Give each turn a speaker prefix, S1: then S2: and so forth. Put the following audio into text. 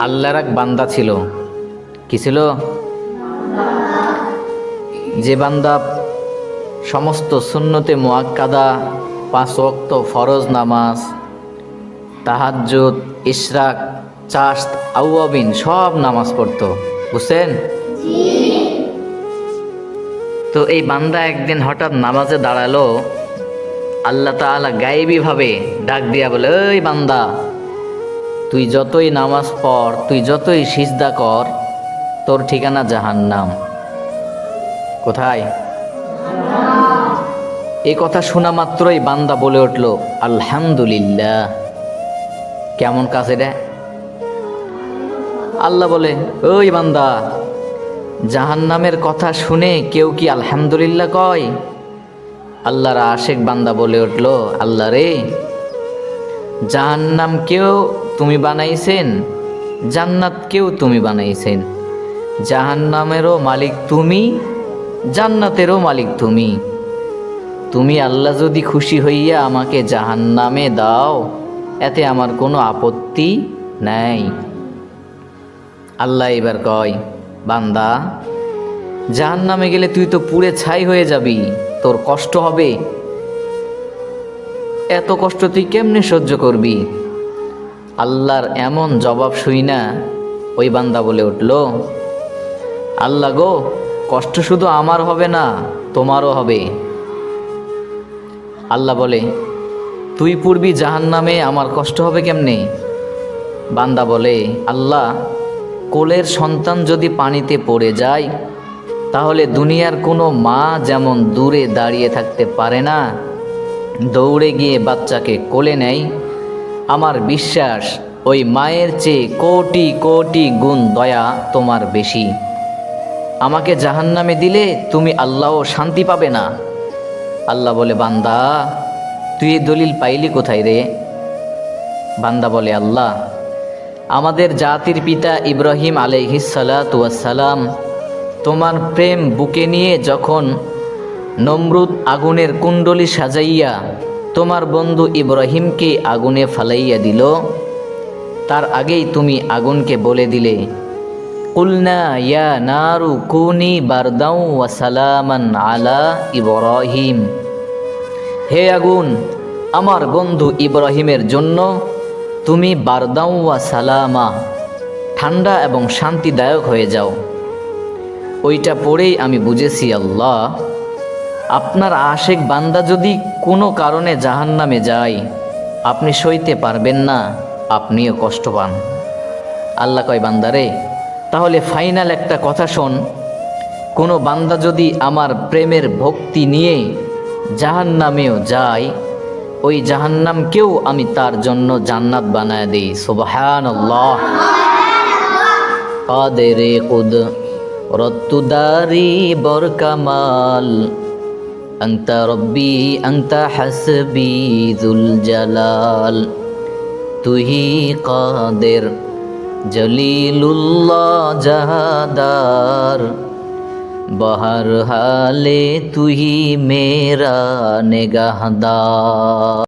S1: আল্লাহর এক বান্দা ছিল। কি ছিল? যে বান্দা সমস্ত সুন্নতে মুআক্কাদা, 5 ওয়াক্ত ফরজ নামাজ, তাহাজ্জুদ, ইশরাক, চাশত, আউয়াবিন সব নামাজ পড়তো। বুঝছেন? তো এই বান্দা একদিন হঠাৎ নামাজে দাঁড়ালো। আল্লাহ তাআলা গায়েবী ভাবে ডাক দিয়া বলে, ওই বান্দা, তুই যতই নামাজ পড়, তুই যতই সিজদা কর, তোর ঠিকানা জাহান্নাম। কোথায়? এই কথা শোনা মাত্রই বান্দা বলে উঠল, আলহামদুলিল্লাহ। কেমন কাজ এটা? আল্লাহ বলে, ওই বান্দা, জাহান্নামের কথা শুনে কেউ কি আলহামদুলিল্লাহ কয়? আল্লাহর আশেক বান্দা বলে উঠল, আল্লাহ রে, জাহান্নামকেও তুমি বানাইছেন, জান্নাতকেও তুমি বানাইছেন। জাহান্নামেরও মালিক তুমি, জান্নাতেরও মালিক তুমি। তুমি আল্লাহ যদি খুশি হইয়া আমাকে জাহান্নামে দাও, এতে আমার কোনো আপত্তি নাই। আল্লাহ এবার কয়, বান্দা, জাহান্নামে গেলে তুই তো পুড়ে ছাই হয়ে যাবি, তোর কষ্ট হবে। এত কষ্ট তুই কেমনে সহ্য করবি? আল্লাহর এমন জবাব শুই না ওই বান্দা বলে উঠল, আল্লাহ গো, কষ্ট শুধু আমার হবে না, তোমারও হবে। আল্লাহ বলে, তুই পূর্বী জাহান্নামে, আমার কষ্ট হবে কেমনে? বান্দা বলে, আল্লাহ, কোলের সন্তান যদি পানিতে পড়ে যায়, তাহলে দুনিয়ার কোনো মা যেমন দূরে দাঁড়িয়ে থাকতে পারে না, দৌড়ে গিয়ে বাচ্চাকে কোলে নেয়, আমার বিশ্বাস ওই মায়ের চেয়ে কোটি কোটি গুণ দয়া তোমার বেশি। আমাকে জাহান্নামে দিলে তুমি আল্লাহও শান্তি পাবে না। আল্লাহ বলে, বান্দা, তুই এই দলিল পাইলি কোথায় রে? বান্দা বলে, আল্লাহ, আমাদের জাতির পিতা ইব্রাহিম আলাইহিসসালাতু ওয়াসসালাম তোমার প্রেম বুকে নিয়ে যখন নমরুদ আগুনের কুণ্ডলি সাজাইয়া তোমার বন্ধু ইব্রাহিমকে আগুনে ফালাইয়া দিল, তার আগেই তুমি আগুনকে বলে দিলে, কুলনা ইয়া নারু কুনি বারদাউ ওয়া সালামান আলা ইব্রাহিম। হে আগুন, আমার বন্ধু ইব্রাহিমের জন্য তুমি বারদাউ ওয়া সালামা, ঠান্ডা এবং শান্তিদায়ক হয়ে যাও। ওইটা পড়েই আমি বুঝেছি, আল্লাহ, আপনার আশেক বান্দা যদি কোনো কারণে জাহান্নামে যায়, আপনি সইতে পারবেন না, আপনিও কষ্ট পান। আল্লাহ কয়, বান্দারে, তাহলে ফাইনাল একটা কথা শোন, কোনো বান্দা যদি আমার প্রেমের ভক্তি নিয়ে জাহান্নামেও যায়, ওই জাহান্নামকেও আমি তার জন্য জান্নাত বানায় দিই। সুবহানাল্লাহ। কাদেরে কুদরতুদারি বরকামাল, আনতা রব্বি আনতা হাসবি যুল জালাল, তুহি কাদের জলিলুল্লাহ জাহাদার, বহর হালে তুহি মেরা নিগাহদার।